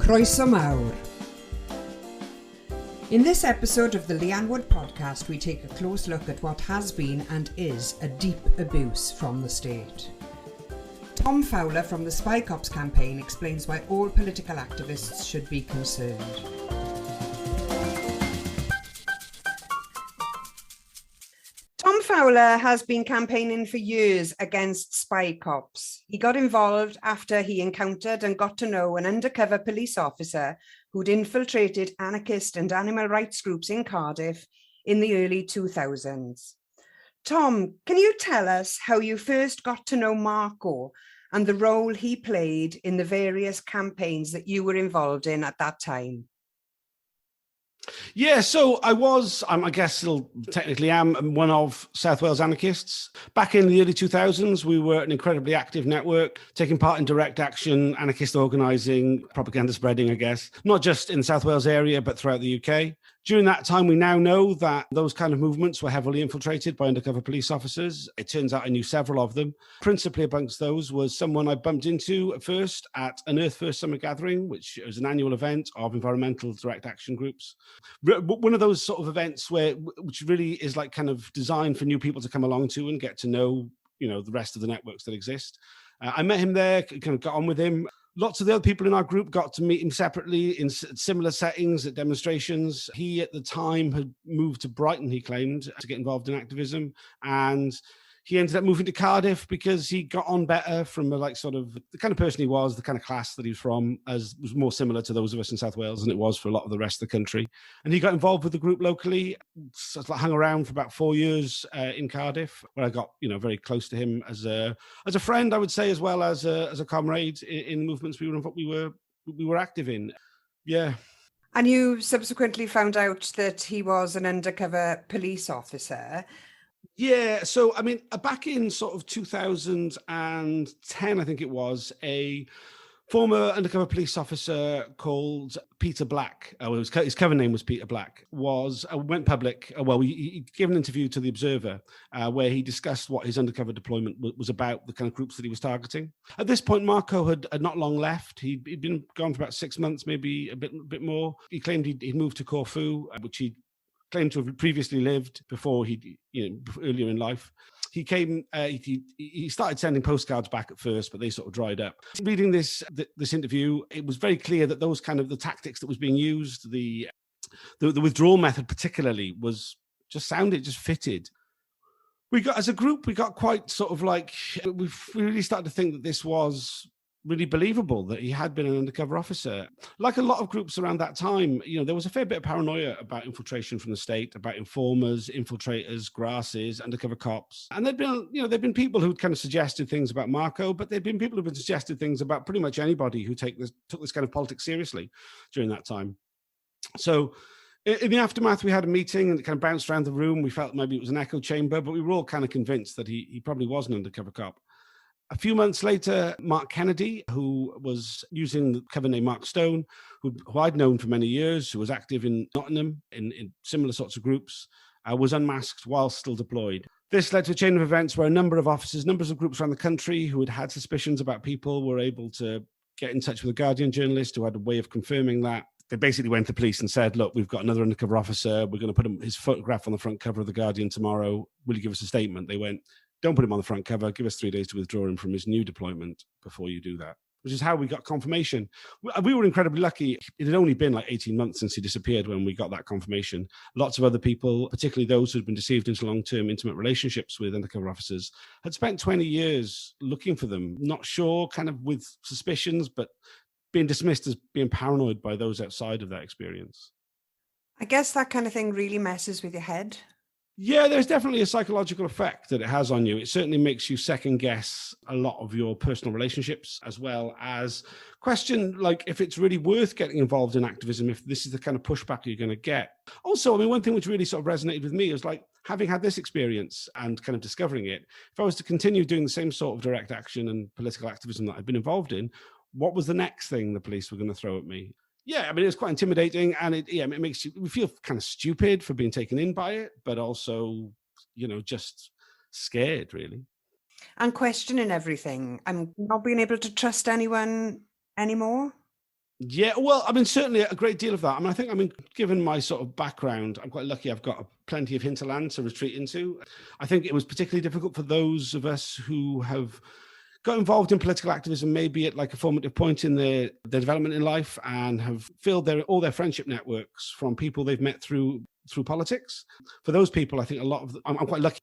Croeso mawr. In this episode of the Leanne Wood podcast, we take a close look at what has been and is a deep abuse from the state. Tom Fowler from the Spycops campaign explains why all political activists should be concerned. Tom Fowler has been campaigning for years against spy cops. He got involved after he encountered and got to know an undercover police officer who'd infiltrated anarchist and animal rights groups in Cardiff in the early 2000s. Tom, can you tell us how you first got to know Marco and the role he played in the various campaigns that you were involved in at that time? Yeah, so I guess still technically am one of South Wales anarchists. Back in the early 2000s, we were an incredibly active network, taking part in direct action, anarchist organising, propaganda spreading, I guess, not just in the South Wales area, but throughout the UK. During that time, we now know that those kind of movements were heavily infiltrated by undercover police officers. It turns out I knew several of them. Principally amongst those was someone I bumped into at first at an Earth First Summer Gathering, which was an annual event of environmental direct action groups. One of those sort of events which really is like kind of designed for new people to come along to and get to know, the rest of the networks that exist. I met him there, kind of got on with him. Lots of the other people in our group got to meet him separately in similar settings at demonstrations. He, at the time, had moved to Brighton, he claimed, to get involved in activism. And he ended up moving to Cardiff because he got on better from the kind of person he was, the kind of class that he was from, as was more similar to those of us in South Wales than it was for a lot of the rest of the country. And he got involved with the group locally, hung around for about 4 years in Cardiff, where I got, very close to him as a friend, I would say, as well as a comrade in movements we were active in. Yeah. And you subsequently found out that he was an undercover police officer. Yeah, so I mean, back in sort of 2010, I think it was, a former undercover police officer called Peter Black, his cover name was Peter Black, went public. He gave an interview to The Observer where he discussed what his undercover deployment was about, the kind of groups that he was targeting. At this point, Marco had not long left. He'd been gone for about 6 months, maybe a bit more. He claimed he'd moved to Corfu, which he claimed to have previously lived before earlier in life. He came, he started sending postcards back at first, but they sort of dried up. Reading this interview, it was very clear that those kind of the tactics that was being used, the withdrawal method particularly, just fitted. As a group, we got quite sort of we really started to think that this was really believable, that he had been an undercover officer. Like a lot of groups around that time, there was a fair bit of paranoia about infiltration from the state, about informers, infiltrators, grasses, undercover cops. And there'd been people who'd kind of suggested things about Marco, but there'd been people who'd been suggested things about pretty much anybody who took this kind of politics seriously during that time. So in the aftermath, we had a meeting and it kind of bounced around the room. We felt maybe it was an echo chamber, but we were all kind of convinced that he probably was an undercover cop. A few months later, Mark Kennedy, who was using the cover name Mark Stone, who I'd known for many years, who was active in Nottingham in similar sorts of groups, was unmasked while still deployed. This led to a chain of events where a number of officers, numbers of groups around the country who had suspicions about people were able to get in touch with a Guardian journalist who had a way of confirming that. They basically went to police and said, look, we've got another undercover officer. We're going to put his photograph on the front cover of the Guardian tomorrow. Will you give us a statement? They went, don't put him on the front cover. Give us 3 days to withdraw him from his new deployment before you do that, which is how we got confirmation. We were incredibly lucky. It had only been 18 months since he disappeared when we got that confirmation. Lots of other people, particularly those who'd been deceived into long-term intimate relationships with undercover officers, had spent 20 years looking for them, not sure, kind of with suspicions, but being dismissed as being paranoid by those outside of that experience. I guess that kind of thing really messes with your head. Yeah, there's definitely a psychological effect that it has on you. It certainly makes you second guess a lot of your personal relationships, as well as question if it's really worth getting involved in activism, if this is the kind of pushback you're going to get. Also, one thing which really sort of resonated with me is having had this experience and kind of discovering it, if I was to continue doing the same sort of direct action and political activism that I've been involved in, what was the next thing the police were going to throw at me? Yeah, it was quite intimidating, and it makes you feel kind of stupid for being taken in by it, but also, just scared, really. And questioning everything and not being able to trust anyone anymore. Yeah, well, I mean, certainly a great deal of that. I mean, given my sort of background, I'm quite lucky. I've got plenty of hinterland to retreat into. I think it was particularly difficult for those of us who have got involved in political activism, maybe at like a formative point in their development in life, and have filled all their friendship networks from people they've met through politics. For those people, I think I'm quite lucky.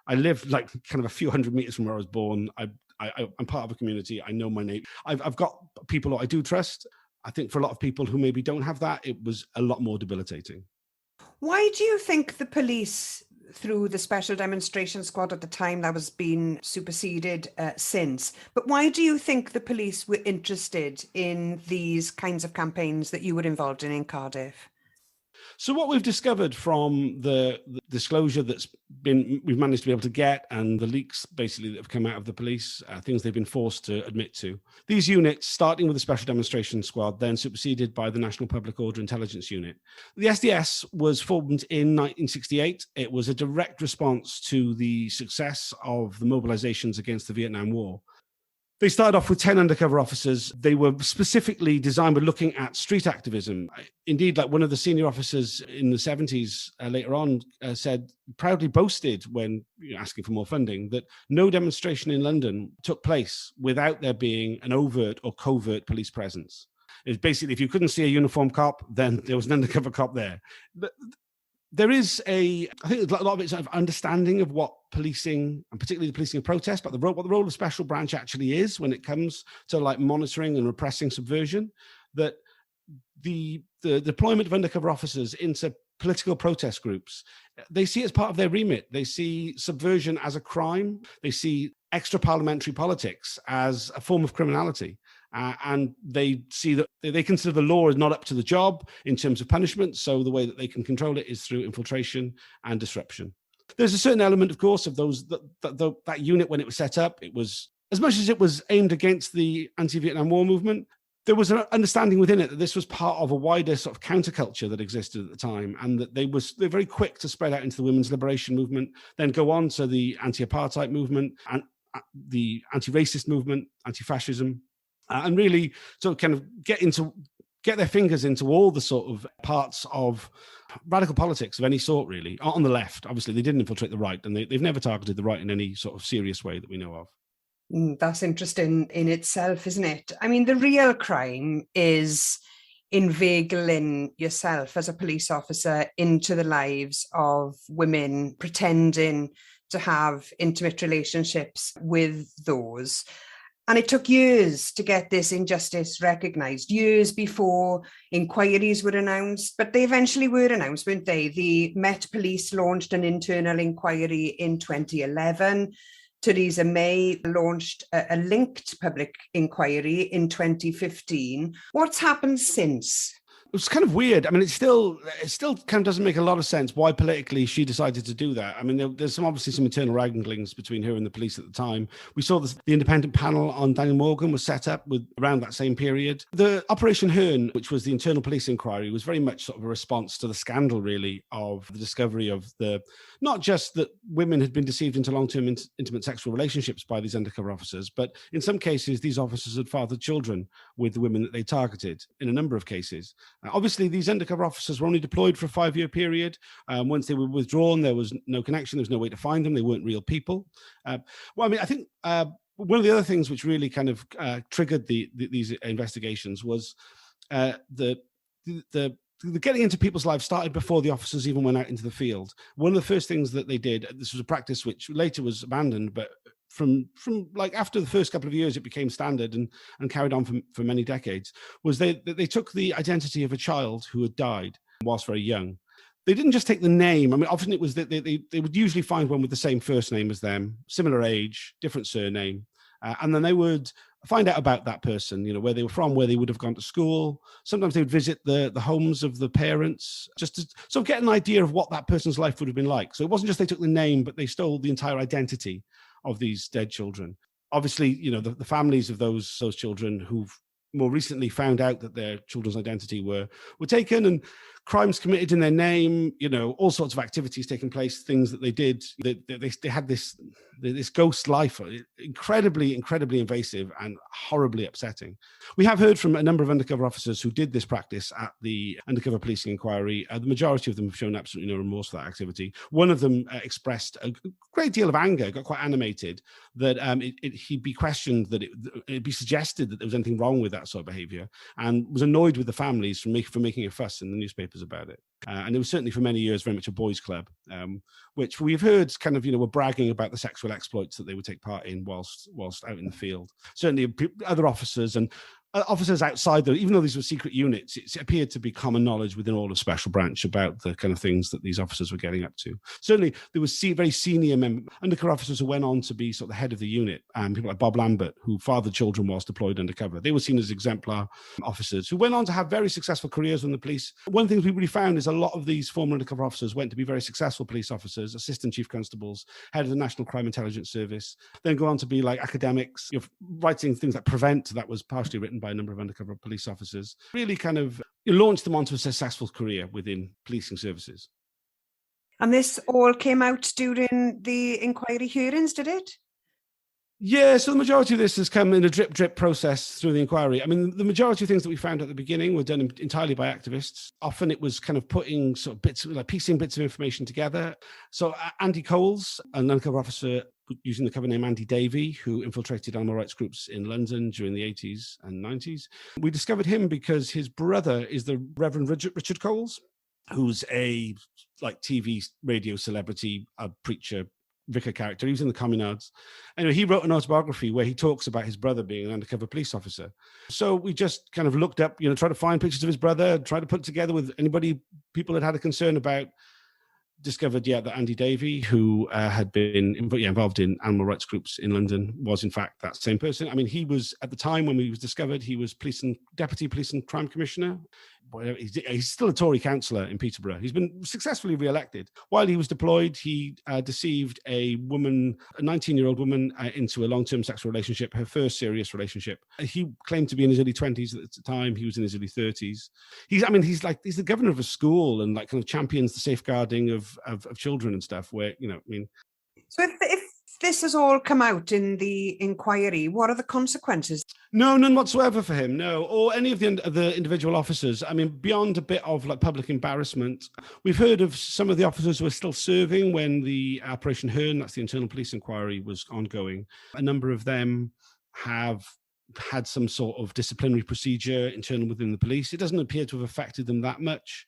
I live like kind of a few hundred meters from where I was born. I'm part of a community. I know my neighbor. I've got people who I do trust. I think for a lot of people who maybe don't have that, it was a lot more debilitating. Why do you think the police, through the special demonstration squad at the time that was being superseded since, but why do you think the police were interested in these kinds of campaigns that you were involved in Cardiff? So what we've discovered from the disclosure we've managed to be able to get, and the leaks basically that have come out of the police, things they've been forced to admit to. These units, starting with the Special Demonstration Squad, then superseded by the National Public Order Intelligence Unit. The SDS was formed in 1968. It was a direct response to the success of the mobilizations against the Vietnam War. They started off with 10 undercover officers. They were specifically designed with looking at street activism. Indeed, like one of the senior officers in the 70s later on proudly boasted when asking for more funding that no demonstration in London took place without there being an overt or covert police presence. It's basically, if you couldn't see a uniformed cop, then there was an undercover cop there. There is I think a lot of it's sort of understanding of what policing, and particularly the policing of protest, but what the role of special branch actually is when it comes to like monitoring and repressing subversion, that the deployment of undercover officers into political protest groups, they see it as part of their remit. They see subversion as a crime. They see extra parliamentary politics as a form of criminality. And they see that they consider the law is not up to the job in terms of punishment. So the way that they can control it is through infiltration and disruption. There's a certain element, of course, of that unit when it was set up. It was, as much as it was aimed against the anti-Vietnam War movement, there was an understanding within it that this was part of a wider sort of counterculture that existed at the time, and that they're very quick to spread out into the women's liberation movement, then go on to the anti-apartheid movement and the anti-racist movement, anti-fascism. And really sort of kind of get their fingers into all the sort of parts of radical politics of any sort, really. On the left, obviously, they didn't infiltrate the right, and they've never targeted the right in any sort of serious way that we know of. That's interesting in itself, isn't it? I mean, the real crime is inveigling yourself as a police officer into the lives of women, pretending to have intimate relationships with those. And it took years to get this injustice recognised, years before inquiries were announced, but they eventually were announced, weren't they? The Met Police launched an internal inquiry in 2011. Theresa May launched a linked public inquiry in 2015. What's happened since? It's kind of weird. I mean, it still kind of doesn't make a lot of sense why politically she decided to do that. I mean, there's obviously some internal wranglings between her and the police at the time. We saw the independent panel on Daniel Morgan was set up around that same period. The Operation Hearn, which was the internal police inquiry, was very much sort of a response to the scandal, really, of the discovery of not just that women had been deceived into long-term intimate sexual relationships by these undercover officers, but in some cases, these officers had fathered children with the women that they targeted in a number of cases. Obviously, these undercover officers were only deployed for a 5-year period. Once they were withdrawn, there was no connection. There was no way to find them. They weren't real people. I think one of the other things which really kind of triggered these investigations was the getting into people's lives started before the officers even went out into the field. One of the first things that they did, this was a practice which later was abandoned, but from like after the first couple of years, it became standard and carried on for many decades, was they took the identity of a child who had died whilst very young. They didn't just take the name. I mean, often it was that they would usually find one with the same first name as them, similar age, different surname. And then they would find out about that person, where they were from, where they would have gone to school. Sometimes they would visit the homes of the parents, just to sort of get an idea of what that person's life would have been like. So it wasn't just they took the name, but they stole the entire identity of these dead children. Obviously, the families of those children who've more recently found out that their children's identity were taken and crimes committed in their name, all sorts of activities taking place, things that they did. They had this ghost life, incredibly invasive and horribly upsetting. We have heard from a number of undercover officers who did this practice at the undercover policing inquiry. The majority of them have shown absolutely no remorse for that activity. One of them expressed a great deal of anger, got quite animated, that he'd be questioned, that it'd be suggested that there was anything wrong with that sort of behaviour, and was annoyed with the families for making a fuss in the newspapers about it. And it was certainly for many years very much a boys' club, which we've heard kind of, were bragging about the sexual exploits that they would take part in whilst out in the field. Certainly other officers and officers outside, even though these were secret units, it appeared to be common knowledge within all of Special Branch about the kind of things that these officers were getting up to. Certainly, there was very senior undercover officers who went on to be sort of the head of the unit, people like Bob Lambert, who fathered children whilst deployed undercover. They were seen as exemplar officers who went on to have very successful careers in the police. One of the things we really found is a lot of these former undercover officers went to be very successful police officers, assistant chief constables, head of the National Crime Intelligence Service, then go on to be like academics, writing things like Prevent, that was partially written by a number of undercover police officers, really kind of launched them onto a successful career within policing services. And this all came out during the inquiry hearings, did it? Yeah, so the majority of this has come in a drip process through the inquiry. I mean, the majority of things that we found at the beginning were done entirely by activists. Often it was kind of putting sort of piecing bits of information together. So Andy Coles, an undercover officer using the cover name Andy Davey, who infiltrated animal rights groups in London during the 80s and 90s. We discovered him because his brother is the Reverend Richard Coles, who's a TV radio celebrity, a preacher, vicar character. He was in the Communards. Anyway, he wrote an autobiography where he talks about his brother being an undercover police officer. So we just kind of looked up, tried to find pictures of his brother, tried to put together with people that had a concern about, discovered, that Andy Davey, who had been involved in animal rights groups in London, was in fact that same person. I mean, he was, at the time when he was discovered, he was Deputy Police and Crime Commissioner. He's still a Tory councillor in Peterborough. He's been successfully re-elected. While he was deployed, he deceived a 19-year-old woman into a long-term sexual relationship, her first serious relationship. He claimed to be in his early 20s at the time. He was in his early 30s. He's the governor of a school and kind of champions the safeguarding of children and stuff, where, So if this has all come out in the inquiry, what are the consequences? No, none whatsoever for him, no, or any of the individual officers. I mean, beyond a bit of public embarrassment, we've heard of some of the officers who are still serving when the Operation Hearn, that's the internal police inquiry, was ongoing. A number of them have had some sort of disciplinary procedure internal within the police. It doesn't appear to have affected them that much.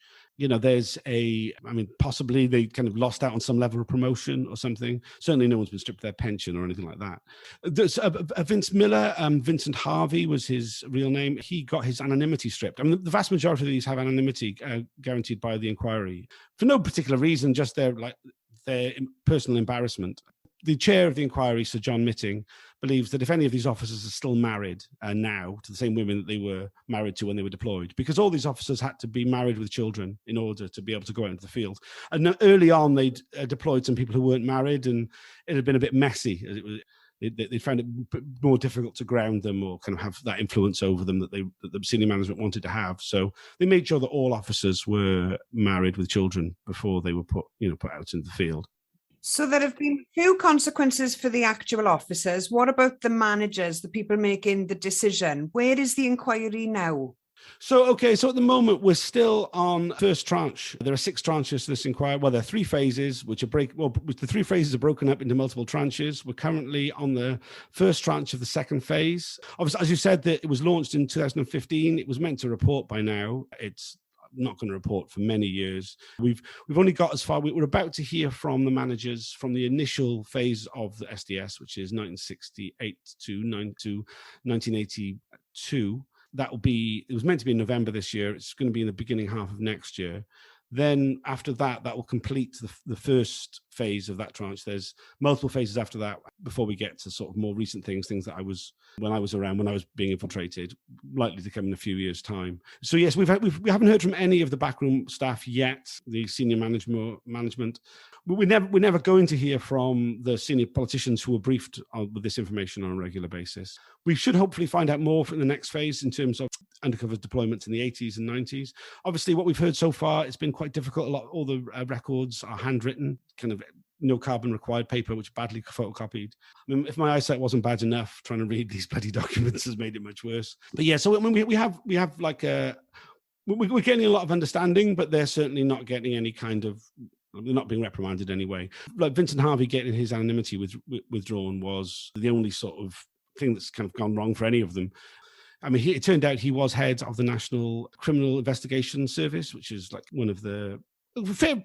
Possibly they kind of lost out on some level of promotion or something. Certainly no one's been stripped of their pension or anything like that. There's Vince Miller, Vincent Harvey was his real name. He got his anonymity stripped. I mean, the vast majority of these have anonymity guaranteed by the inquiry for no particular reason, just their personal embarrassment. The chair of the inquiry, Sir John Mitting, believes that if any of these officers are still married now to the same women that they were married to when they were deployed, because all these officers had to be married with children in order to be able to go out into the field. And early on, they'd deployed some people who weren't married, and it had been a bit messy. They found it more difficult to ground them or kind of have that influence over them that the senior management wanted to have. So they made sure that all officers were married with children before they were put out into the field. So there have been few consequences for the actual officers. What about the managers, the people making the decision? Where is the inquiry now? So at the moment, we're still on first tranche. There are 6 tranches to this inquiry. Well, there are 3 phases, the 3 phases are broken up into multiple tranches. We're currently on the first tranche of the second phase. Obviously, as you said, that it was launched in 2015. It was meant to report by now. It's not going to report for many years. We've only got as far. We're about to hear from the managers from the initial phase of the SDS, which is 1968 to 1982. It was meant to be in November this year. It's going to be in the beginning half of next year. Then after that will complete the first phase of that tranche. There's multiple phases after that before we get to sort of more recent things that I was when I was being infiltrated, likely to come in a few years' time. So yes, we haven't heard from any of the backroom staff yet, the senior management. We're never going to hear from the senior politicians who were briefed with this information on a regular basis. We should hopefully find out more in the next phase in terms of undercover deployments in the 80s and 90s. Obviously, what we've heard so far, it's been quite difficult. All the records are handwritten, kind of no carbon required paper, which badly photocopied. I mean, if my eyesight wasn't bad enough, trying to read these bloody documents has made it much worse. But yeah, so I mean, we have like we're getting a lot of understanding, but they're certainly not getting any kind of, they're not being reprimanded anyway. Like Vincent Harvey getting his anonymity withdrawn was the only sort of thing that's kind of gone wrong for any of them. I mean, it turned out he was head of the National Criminal Investigation Service, which is like one of the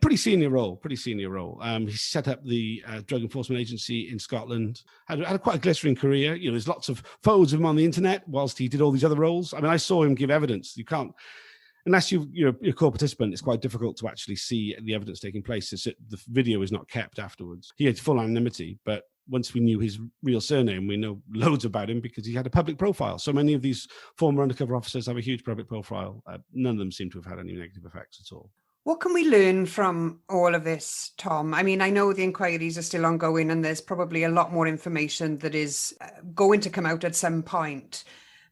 pretty senior role. He set up the Drug Enforcement Agency in Scotland, had quite a glittering career. You know, there's lots of photos of him on the internet whilst he did all these other roles. I mean, I saw him give evidence. You can't, unless you're a core participant, it's quite difficult to actually see the evidence taking place. The video is not kept afterwards. He had full anonymity, but once we knew his real surname, we know loads about him because he had a public profile. So many of these former undercover officers have a huge public profile. None of them seem to have had any negative effects at all. What can we learn from all of this, Tom? I mean, I know the inquiries are still ongoing and there's probably a lot more information that is going to come out at some point.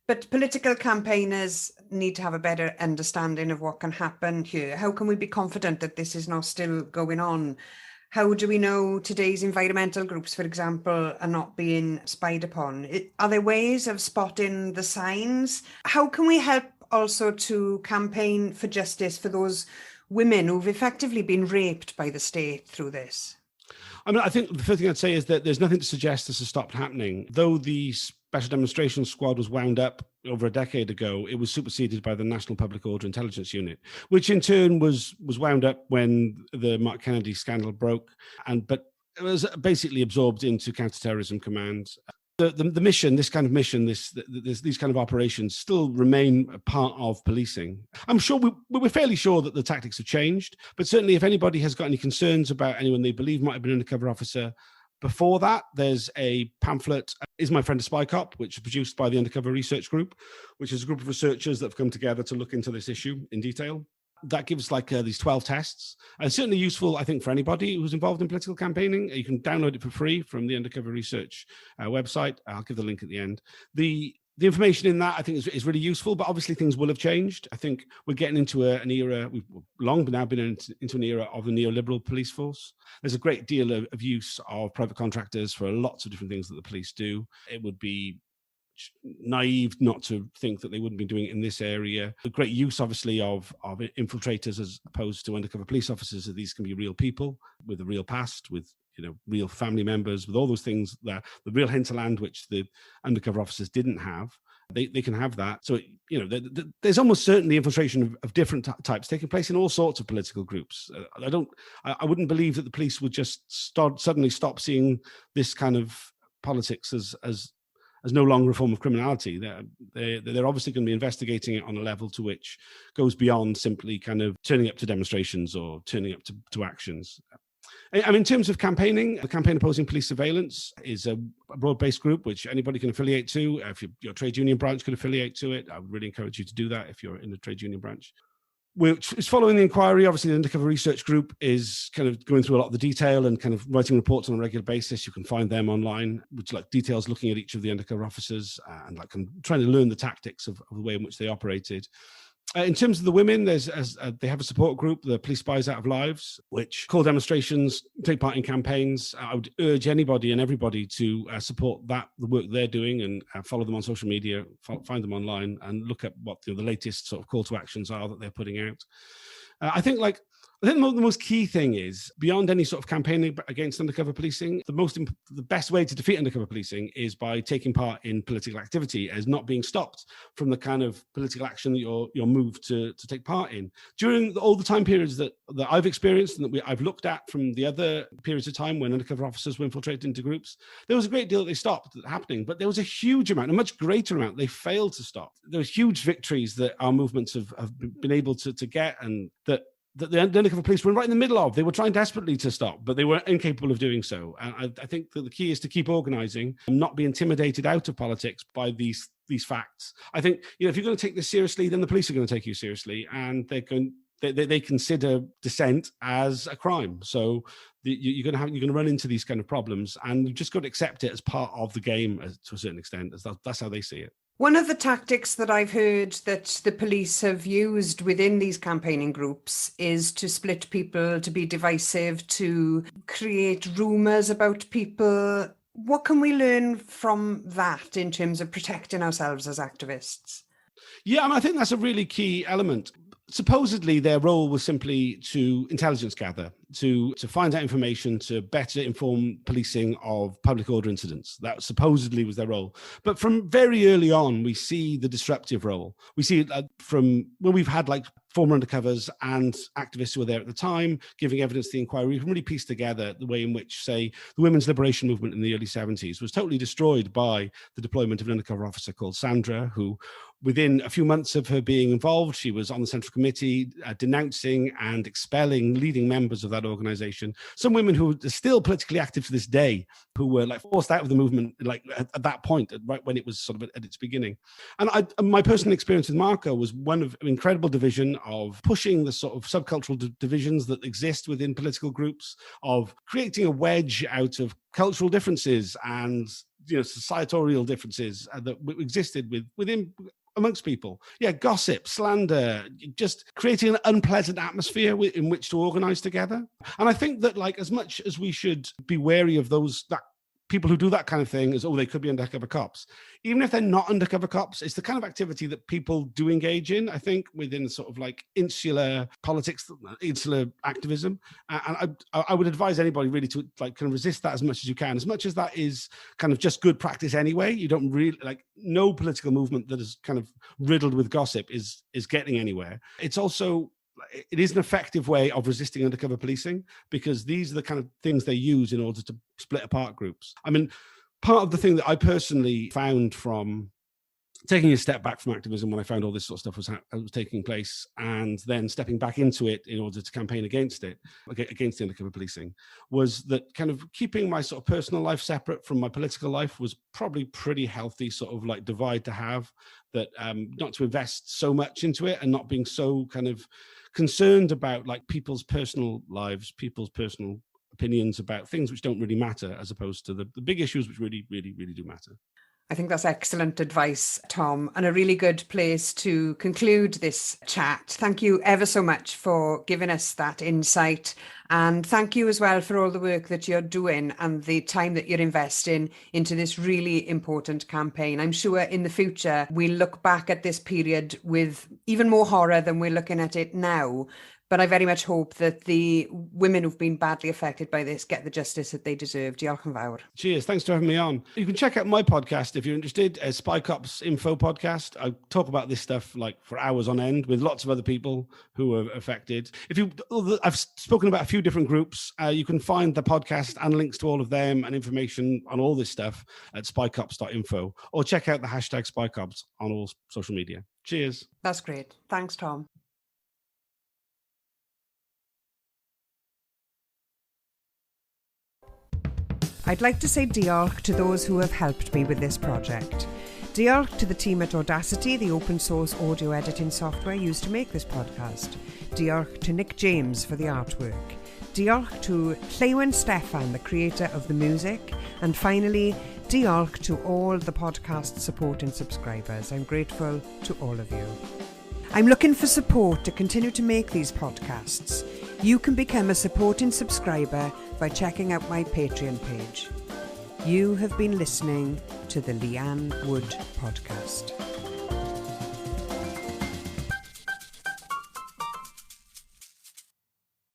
But political campaigners need to have a better understanding of what can happen here. How can we be confident that this is not still going on? How do we know today's environmental groups, for example, are not being spied upon? Are there ways of spotting the signs? How can we help also to campaign for justice for those women who've effectively been raped by the state through this? I mean, I think the first thing I'd say is that there's nothing to suggest this has stopped happening. Though the Special Demonstration Squad was wound up over a decade ago, it was superseded by the National Public Order Intelligence Unit, which in turn was wound up when the Mark Kennedy scandal broke, but it was basically absorbed into Counterterrorism Command. The mission, this kind of mission, these kind of operations still remain a part of policing. I'm sure we're fairly sure that the tactics have changed, but certainly if anybody has got any concerns about anyone they believe might have been an undercover officer before that, there's a pamphlet, Is My Friend a Spy Cop?, which is produced by the Undercover Research Group, which is a group of researchers that have come together to look into this issue in detail. That gives like these 12 tests, and certainly useful, I think, for anybody who's involved in political campaigning. You can download it for free from the Undercover Research website. I'll give the link at the end. The information in that, I think, is really useful, but obviously things will have changed. I think we're getting into an era, we've long now been into an era of the neoliberal police force. There's a great deal of use of private contractors for lots of different things that the police do. It would be naive not to think that they wouldn't be doing it in this area. The great use, obviously, of infiltrators as opposed to undercover police officers. That these can be real people with a real past, with real family members, with all those things that the real hinterland which the undercover officers didn't have. They can have that. So there's almost certainly infiltration of different types taking place in all sorts of political groups. I wouldn't believe that the police would just suddenly stop seeing this kind of politics as no longer a form of criminality. They're obviously going to be investigating it on a level to which goes beyond simply kind of turning up to demonstrations or turning up to actions. I mean, in terms of campaigning, the Campaign Opposing Police Surveillance is a broad-based group which anybody can affiliate to. If your trade union branch can affiliate to it, I would really encourage you to do that if you're in a trade union branch. Which is following the inquiry. Obviously, the Undercover Research Group is kind of going through a lot of the detail and kind of writing reports on a regular basis. You can find them online, which like details looking at each of the undercover officers and like trying to learn the tactics of the way in which they operated. In terms of the women, they have a support group, the Police Spies Out of Lives, which call demonstrations, take part in campaigns. I would urge anybody and everybody to support the work they're doing and follow them on social media, find them online and look at what the latest sort of call to actions are that they're putting out. I think the most key thing is, beyond any sort of campaigning against undercover policing, the best way to defeat undercover policing is by taking part in political activity, as not being stopped from the kind of political action that you're moved to take part in. During all the time periods that I've experienced and that I've looked at from the other periods of time when undercover officers were infiltrated into groups, there was a great deal that they stopped happening, but there was a huge amount, a much greater amount, they failed to stop. There was huge victories that our movements have been able to get, and that that the undercover police were right in the middle of. They were trying desperately to stop, but they were incapable of doing so. And I think that the key is to keep organising and not be intimidated out of politics by these facts. I think, if you're going to take this seriously, then the police are going to take you seriously, and they consider dissent as a crime. So you're going to run into these kind of problems, and you've just got to accept it as part of the game to a certain extent. That's how they see it. One of the tactics that I've heard that the police have used within these campaigning groups is to split people, to be divisive, to create rumours about people. What can we learn from that in terms of protecting ourselves as activists? Yeah, I think that's a really key element. Supposedly, their role was simply to intelligence gather, to find out information, to better inform policing of public order incidents. That supposedly was their role. But from very early on, we see the disruptive role. We see it from when we've had former undercovers and activists who were there at the time giving evidence to the inquiry. We can really piece together the way in which, say, the women's liberation movement in the early 70s was totally destroyed by the deployment of an undercover officer called Sandra, who, within a few months of her being involved, she was on the Central Committee denouncing and expelling leading members of that organization. Some women who are still politically active to this day, who were forced out of the movement at that point, right when it was sort of at its beginning. And my personal experience with Marco was one of an incredible division of pushing the sort of subcultural divisions that exist within political groups, of creating a wedge out of cultural differences and societal differences that existed within amongst people. Yeah, gossip, slander, just creating an unpleasant atmosphere in which to organize together. And I think that as much as we should be wary of that people who do that kind of thing as, they could be undercover cops. Even if they're not undercover cops, it's the kind of activity that people do engage in, I think, within sort of insular politics, insular activism. And I would advise anybody really to kind of resist that as much as you can, as much as that is kind of just good practice anyway. You don't really, no political movement that is kind of riddled with gossip is getting anywhere. It's also, it is an effective way of resisting undercover policing, because these are the kind of things they use in order to split apart groups. I mean, part of the thing that I personally found from taking a step back from activism when I found all this sort of stuff was taking place, and then stepping back into it in order to campaign against the undercover policing, was that kind of keeping my sort of personal life separate from my political life was probably pretty healthy sort of divide to have, that not to invest so much into it and not being so kind of concerned about people's personal lives, people's personal opinions about things which don't really matter, as opposed to the big issues which really, really, really do matter. I think that's excellent advice, Tom, and a really good place to conclude this chat. Thank you ever so much for giving us that insight. And thank you as well for all the work that you're doing and the time that you're investing into this really important campaign. I'm sure in the future, we'll look back at this period with even more horror than we're looking at it now. But I very much hope that the women who've been badly affected by this get the justice that they deserve. Diolch yn fawr. Cheers. Thanks for having me on. You can check out my podcast if you're interested, a Spycops Info podcast. I talk about this stuff for hours on end with lots of other people who are affected. I've spoken about a few different groups. You can find the podcast and links to all of them and information on all this stuff at spycops.info, or check out the hashtag Spycops on all social media. Cheers. That's great. Thanks, Tom. I'd like to say diolch to those who have helped me with this project. Diolch to the team at Audacity, the open source audio editing software used to make this podcast. Diolch to Nick James for the artwork. Diolch to Llewyn Steffan, the creator of the music. And finally, diolch to all the podcast supporting subscribers. I'm grateful to all of you. I'm looking for support to continue to make these podcasts. You can become a supporting subscriber by checking out my Patreon page. You have been listening to the Leanne Wood Podcast.